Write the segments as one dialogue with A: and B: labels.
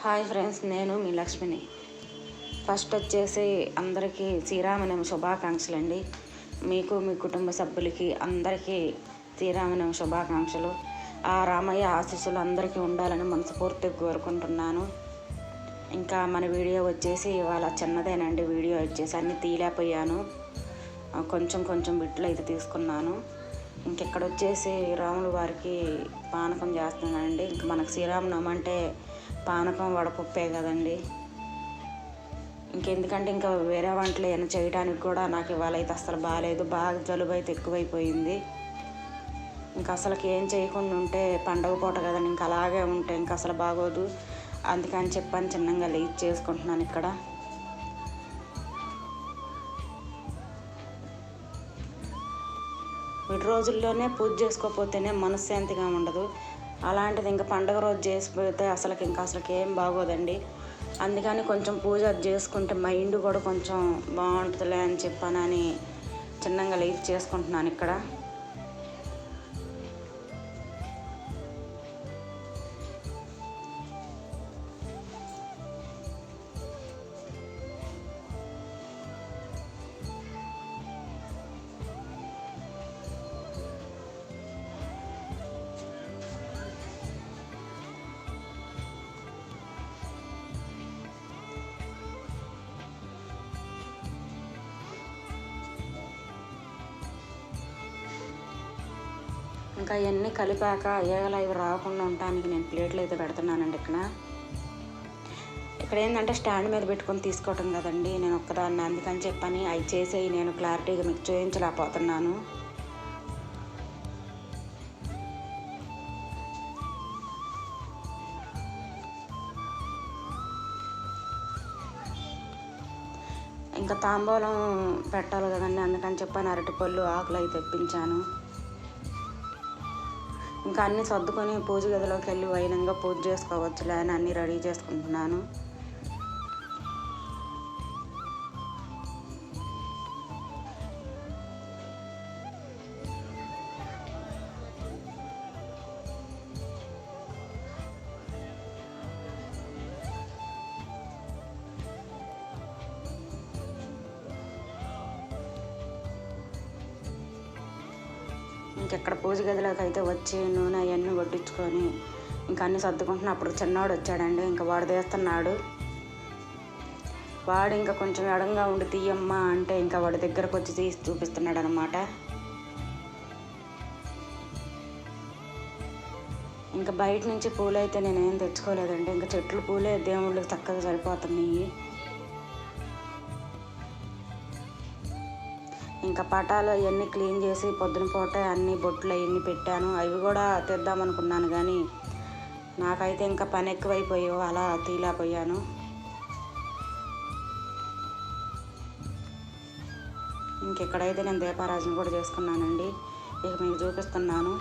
A: Hi friends, నేను మీ లక్ష్మిని. First వచ్చేసి అందరికీ శ్రీరామనవమి శుభాకాంక్షలు అండి. మీకు, మీ కుటుంబ సభ్యులకి అందరికీ శ్రీరామనవమి శుభాకాంక్షలు. ఆ రామయ్య ఆశీస్సులు అందరికీ ఉండాలని మనస్ఫూర్తిగా కోరుకుంటున్నాను. ఇంకా మన వీడియో వచ్చేసి ఇవాళ చిన్నదేనండి. వీడియో వచ్చేసి అన్నీ తీయలేకపోయాను, కొంచెం బిట్లు అయితే తీసుకున్నాను. ఇంకెక్కడ వచ్చేసి రాముల వారికి పానకం చేస్తున్నానండి. ఇంక మనకు శ్రీరామనవమి అంటే పానకం వడపప్పే కదండి. ఇంకెందుకంటే ఇంకా వేరే వంటలు ఏమైనా చేయడానికి కూడా నాకు ఇవాళ అయితే అసలు బాగాలేదు. బాగా జలుబు అయితే ఎక్కువైపోయింది. ఇంకా అసలుకి ఏం చేయకుండా ఉంటే పండగ పూట కదండి, ఇంకా అలాగే ఉంటే ఇంకా అసలు బాగోదు. అందుకని చెప్పని చిన్నగా లేట్ చేసుకుంటున్నాను. ఇక్కడ వీటి రోజుల్లోనే పూజ చేసుకోకపోతేనే మనశ్శాంతిగా ఉండదు. అలాంటిది ఇంకా పండుగ రోజు చేసిపోతే అసలుకి ఏం బాగోదండి. అందుకని కొంచెం పూజ చేసుకుంటే మైండ్ కూడా కొంచెం బాగుంటుందిలే అని చెప్పానని చిన్నగా లీవ్ చేసుకుంటున్నాను. ఇక్కడ ఇంకా ఇవన్నీ కలిపాక ఏగలు అవి రాకుండా ఉండటానికి నేను ప్లేట్లు అయితే పెడుతున్నానండి. ఇక్కడ ఏంటంటే స్టాండ్ మీద పెట్టుకొని తీసుకోవటం కదండి నేను ఒక్కదాన్ని. అందుకని చెప్పని అవి చేసేవి నేను క్లారిటీగా మీకు చూపించలేకపోతున్నాను. ఇంకా తాంబూలం పెట్టాలి కదండి, అందుకని చెప్పని అరటిపళ్ళు ఆకులు అయితే తెప్పించాను. ఇంకా అన్నీ సర్దుకొని పూజ గదిలోకి వెళ్ళి వైనంగా పూజ చేసుకోవచ్చులే అని అన్నీ రెడీ చేసుకుంటున్నాను. ఇంకెక్కడ పూజ గదిలోకి అయితే వచ్చి నూనె అవన్నీ వడ్డించుకొని ఇంకా అన్నీ సర్దుకుంటున్నా. అప్పుడు చిన్నవాడు వచ్చాడండి. ఇంకా వాడు తీస్తున్నాడు. వాడు ఇంకా కొంచెం ఎడంగా ఉండి తీయమ్మా అంటే ఇంకా వాడి దగ్గరకు వచ్చి తీసి చూపిస్తున్నాడు అనమాట. ఇంకా బయట నుంచి పూలు అయితే నేనేం తెచ్చుకోలేదండి. ఇంకా చెట్లు పూలే దేవుళ్ళకి చక్కగా సరిపోతున్నాయి. ఇంకా పటాలు అవన్నీ క్లీన్ చేసి పొద్దున పూట అన్ని బొట్లు అవన్నీ పెట్టాను. అవి కూడా తెద్దామనుకున్నాను కానీ నాకైతే ఇంకా పని ఎక్కువైపోయావు, అలా తీయలేకపోయాను. ఇంకెక్కడైతే నేను దీపారాజన కూడా చేసుకున్నానండి. ఇక మీకు చూపిస్తున్నాను.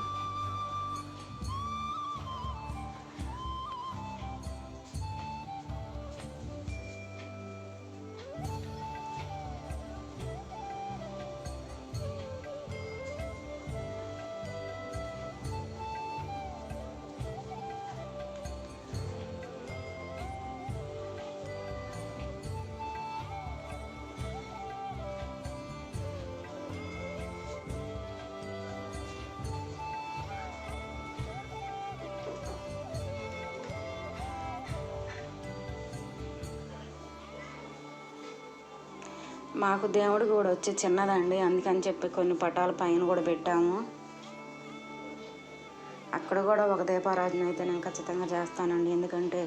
A: మాకు దేవుడి కూడా వచ్చి చిన్నదండి, అందుకని చెప్పి కొన్ని పటాల పైన కూడా పెట్టాము. అక్కడ కూడా ఒక దీపారాధన అయితే నేను ఖచ్చితంగా చేస్తానండి. ఎందుకంటే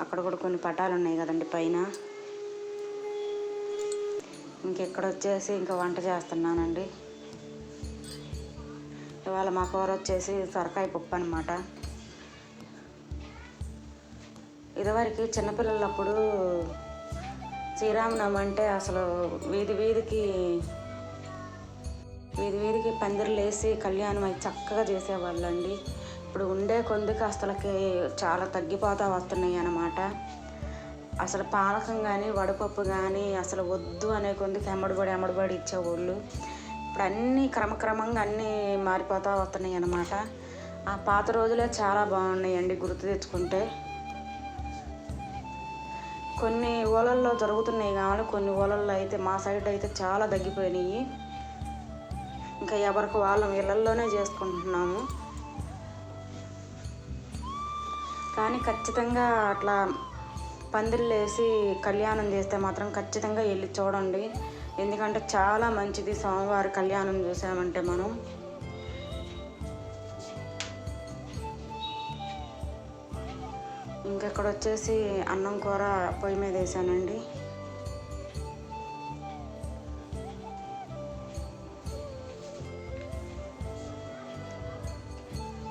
A: అక్కడ కూడా కొన్ని పటాలు ఉన్నాయి కదండి పైన. ఇంకెక్కడ వచ్చేసి ఇంకా వంట చేస్తున్నానండి. ఇవాళ మా కూర వచ్చేసి సొరకాయ పప్పు అనమాట. ఇదివరకు చిన్నపిల్లలప్పుడు శ్రీరామనవమి అంటే అసలు వీధి వీధికి పందిర్లు వేసి కళ్యాణం అయి చక్కగా చేసేవాళ్ళండి. ఇప్పుడు ఉండే కొద్దికి అసలుకి చాలా తగ్గిపోతూ వస్తున్నాయి అన్నమాట. అసలు పానకం కానీ వడపప్పు కానీ అసలు వద్దు అనే కొద్దికి ఎమ్మడిబడి ఇచ్చేవాళ్ళు. ఇప్పుడు అన్నీ క్రమక్రమంగా అన్నీ మారిపోతూ వస్తున్నాయి అన్నమాట. ఆ పాత రోజులే చాలా బాగున్నాయండి గుర్తు తెచ్చుకుంటే. కొన్ని ఊళ్ళల్లో జరుగుతున్నాయి కానీ కొన్ని ఊళ్ళల్లో అయితే మా సైడ్ అయితే చాలా తగ్గిపోయినాయి. ఇంకా ఎవరికి వాళ్ళం ఇళ్ళల్లోనే చేసుకుంటున్నాము. కానీ ఖచ్చితంగా అట్లా పందిళ్ళు వేసి కళ్యాణం చేస్తే మాత్రం ఖచ్చితంగా వెళ్ళి చూడండి. ఎందుకంటే చాలా మంచిది స్వామివారి కళ్యాణం చూసామంటే మనం. ఇంకెక్కడ వచ్చేసి అన్నం కూర పొయ్యి మీద వేసానండి.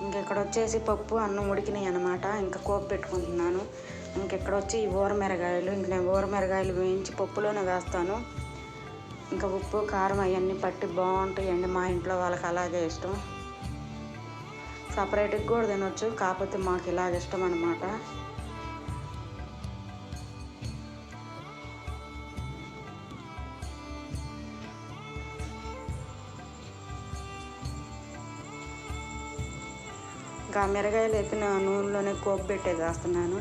A: ఇంకెక్కడ వచ్చేసి పప్పు అన్నం ఉడికినాయి అనమాట. ఇంకా కోపు పెట్టుకుంటున్నాను. ఇంకెక్కడ వచ్చి ఈ ఊరమిరగాయలు, ఇంక నేను ఊరమిరగాయలు వేయించి పప్పులోనే వేస్తాను. ఇంకా ఉప్పు కారం అవన్నీ పట్టి బాగుంటాయండి. మా ఇంట్లో వాళ్ళకి అలాగే ఇష్టం. సపరేట్గా కూడా తినొచ్చు, కాకపోతే మాకు ఇలాగ ఇష్టం అనమాట. ఇంకా మిరగాయలు ఎత్తిన నూనెలోనే కోపు పెట్టేది వేస్తున్నాను.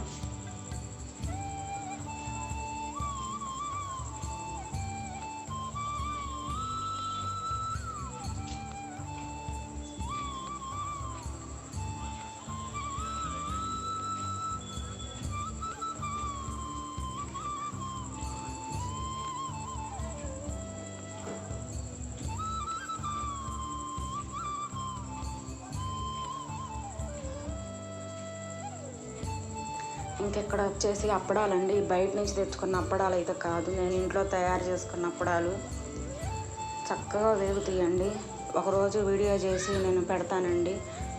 A: ఇంకెక్కడ వచ్చేసి అప్పడాలండి. బయట నుంచి తెచ్చుకున్న అప్పడాలు అయితే కాదు, నేను ఇంట్లో తయారు చేసుకున్న అప్పడాలు. చక్కగా వేగుతాయండి. ఒకరోజు వీడియో చేసి నేను పెడతానండి.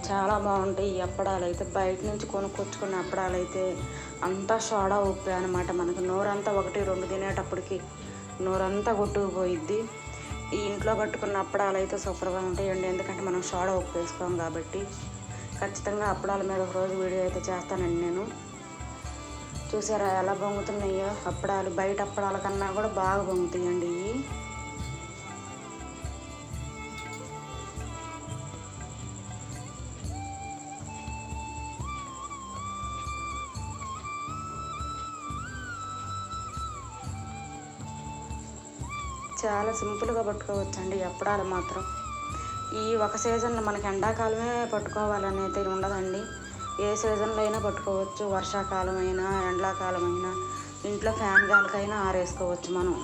A: చాలా బాగుంటాయి ఈ అప్పడాలు అయితే. బయట నుంచి కొనుక్కొచ్చుకున్న అప్పడాలు అయితే అంతా సోడా ఉప్పే అనమాట. మనకు నోరంతా 1-2 తినేటప్పటికి నోరంతా కొట్టుకుపోయిద్ది. ఈ ఇంట్లో కట్టుకున్న అప్పడాలు అయితే సూపర్గా ఉంటాయండి. ఎందుకంటే మనం సోడా ఉప్పు వేసుకోం కాబట్టి. ఖచ్చితంగా అప్పడాల మీద ఒకరోజు వీడియో అయితే చేస్తానండి నేను. చూసారా ఎలా పొంగుతున్నాయో అప్పడాలు. బయట అప్పడాల కన్నా కూడా బాగా పొంగుతాయండి ఇవి. చాలా సింపుల్గా పట్టుకోవచ్చండి ఈ అప్పడాలు మాత్రం. ఈ ఒక సీజన్లో మనకి ఎండాకాలమే పట్టుకోవాలని అయితే ఉండదండి. ఏ సీజన్లో అయినా పట్టుకోవచ్చు. వర్షాకాలం అయినా ఎండాకాలం అయినా ఇంట్లో ఫ్యాన్ గాలికైనా ఆరేసుకోవచ్చు మనం.